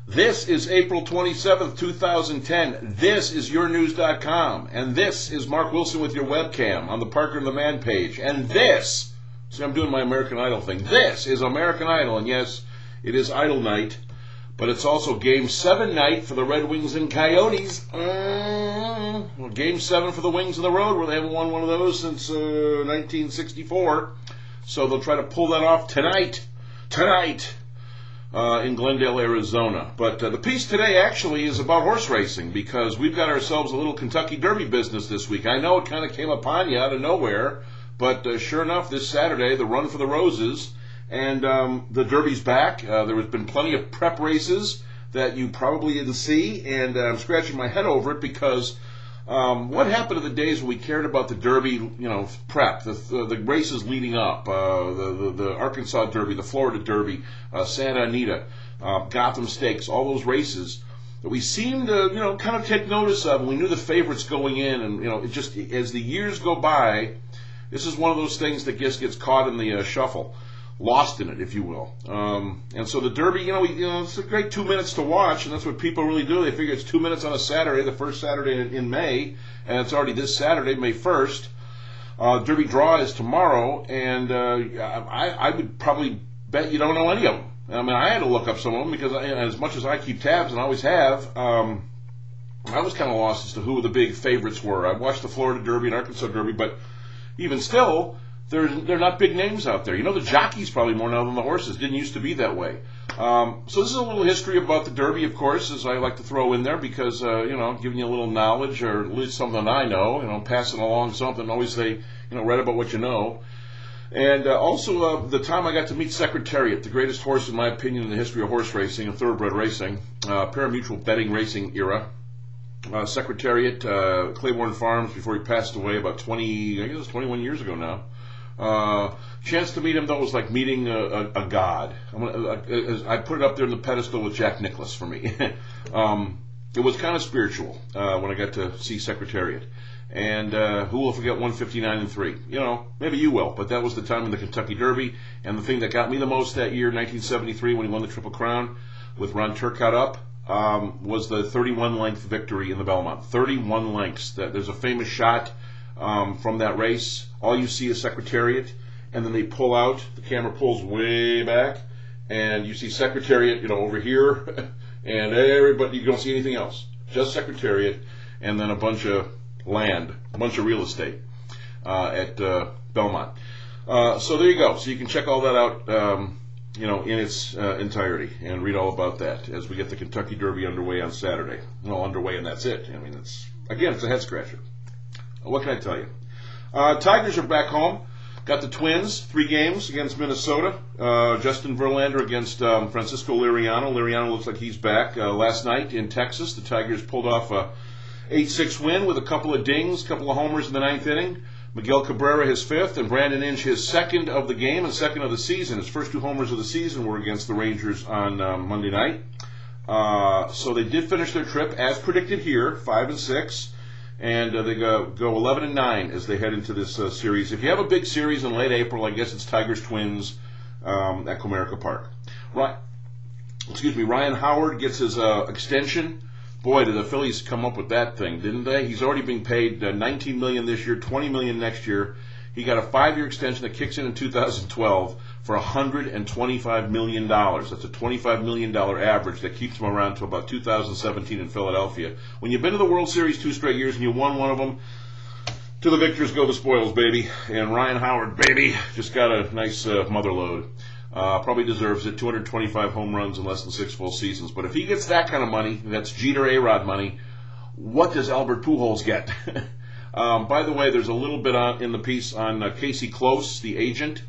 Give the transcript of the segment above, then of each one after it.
This is April 27th, 2010. This is yournews.com. And this is Mark Wilson with your webcam on the Parker and the Man page. And this, see, I'm doing my American Idol thing. This is American Idol. And yes, it is Idol night. But it's also Game 7 night for the Red Wings and Coyotes. Well, Game 7 for the Wings of the Road, where they haven't won one of those since 1964. So they'll try to pull that off tonight in Glendale, Arizona. But the piece today actually is about horse racing, because we've got ourselves a little Kentucky Derby business this week. I know it kind of came upon you out of nowhere, but sure enough, this Saturday, the Run for the Roses, and the Derby's back. There has been plenty of prep races that you probably didn't see, and I'm scratching my head over it because what happened to the days when we cared about the Derby, prep, the races leading up, the Arkansas Derby, the Florida Derby, Santa Anita, Gotham Stakes, all those races that we seemed to, kind of take notice of, and we knew the favorites going in, and, it just, as the years go by, this is one of those things that just gets caught in the shuffle. Lost in it, if you will. And so the Derby, it's a great 2 minutes to watch, and that's what people really do. They figure it's 2 minutes on a Saturday, the first Saturday in May, and it's already this Saturday, May 1st. Derby draw is tomorrow, and I would probably bet you don't know any of them. I mean, I had to look up some of them because as much as I keep tabs and always have, I was kind of lost as to who the big favorites were. I watched the Florida Derby and Arkansas Derby, but even still, they're not big names out there. The jockeys probably more now than the horses. Didn't used to be that way. So this is a little history about the Derby, of course, as I like to throw in there, because, giving you a little knowledge, or at least something I know, passing along something. Always say, write about what you know. And also the time I got to meet Secretariat, the greatest horse, in my opinion, in the history of horse racing and thoroughbred racing, pari-mutuel betting racing era. Secretariat, Claiborne Farms, before he passed away about 21 years ago now. Chance to meet him, though, was like meeting a god. I put it up there in the pedestal with Jack Nicklaus for me. It was kind of spiritual when I got to see Secretariat. And who will forget 159-3? Maybe you will, but that was the time in the Kentucky Derby. And the thing that got me the most that year, 1973, when he won the Triple Crown with Ron Turcotte up, was the 31-length victory in the Belmont. 31 lengths. There's a famous shot from that race. All you see is Secretariat, and then they pull out. The camera pulls way back, and you see Secretariat, over here, and everybody. You don't see anything else. Just Secretariat, and then a bunch of land, a bunch of real estate at Belmont. So there you go. So you can check all that out, in its entirety, and read all about that as we get the Kentucky Derby underway on Saturday. Well, underway, and that's it. I mean, it's a head scratcher. What can I tell you? Tigers are back home. Got the Twins, 3 games against Minnesota. Justin Verlander against Francisco Liriano. Liriano looks like he's back. Last night in Texas, the Tigers pulled off a 8-6 win with a couple of dings, a couple of homers in the 9th inning. Miguel Cabrera his 5th, and Brandon Inge his 2nd of the game and 2nd of the season. His first 2 homers of the season were against the Rangers on Monday night. So they did finish their trip as predicted here, 5-6. And they go 11-9 as they head into this series. If you have a big series in late April, I guess it's Tigers-Twins at Comerica Park. Ryan Howard gets his extension. Boy, did the Phillies come up with that thing, didn't they? He's already being paid $19 million this year, $20 million next year. He got a 5-year extension that kicks in 2012 for $125 million. That's a $25 million average that keeps him around to about 2017 in Philadelphia. When you've been to the World Series 2 straight years and you won one of them, to the victors go the spoils, baby. And Ryan Howard, baby, just got a nice mother load. Probably deserves it. 225 home runs in less than 6 full seasons. But if he gets that kind of money, that's Jeter A-Rod money, what does Albert Pujols get? By the way, there's a little bit in the piece on Casey Close, the agent.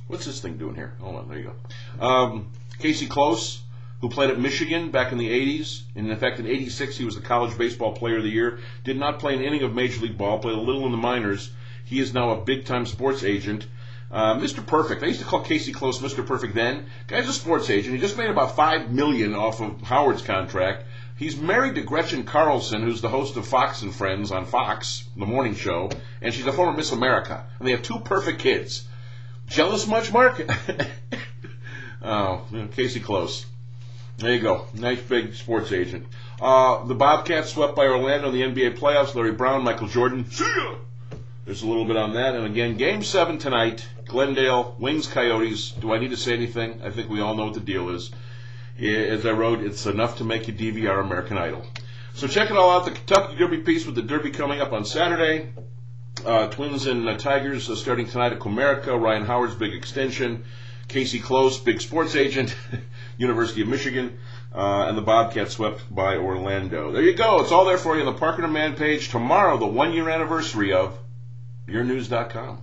What's this thing doing here? Hold on, there you go. Casey Close, who played at Michigan back in the 80s. And in fact, in 86, he was the college baseball player of the year. Did not play an inning of Major League Ball, played a little in the minors. He is now a big-time sports agent. Mr. Perfect. I used to call Casey Close Mr. Perfect then. Guy's a sports agent. He just made about $5 million off of Howard's contract. He's married to Gretchen Carlson, who's the host of Fox and Friends on Fox, the morning show, and she's a former Miss America. And they have 2 perfect kids. Jealous much, Mark? Oh, Casey Close. There you go. Nice big sports agent. The Bobcats swept by Orlando in the NBA playoffs. Larry Brown, Michael Jordan. See ya! There's a little bit on that. And again, Game 7 tonight. Glendale, Wings, Coyotes. Do I need to say anything? I think we all know what the deal is. As I wrote, it's enough to make you DVR American Idol. So check it all out. The Kentucky Derby piece with the Derby coming up on Saturday. Twins and Tigers starting tonight at Comerica. Ryan Howard's big extension. Casey Close, big sports agent, University of Michigan. And the Bobcats swept by Orlando. There you go. It's all there for you on the Parker and Man page. Tomorrow, the 1-year anniversary of YourNews.com.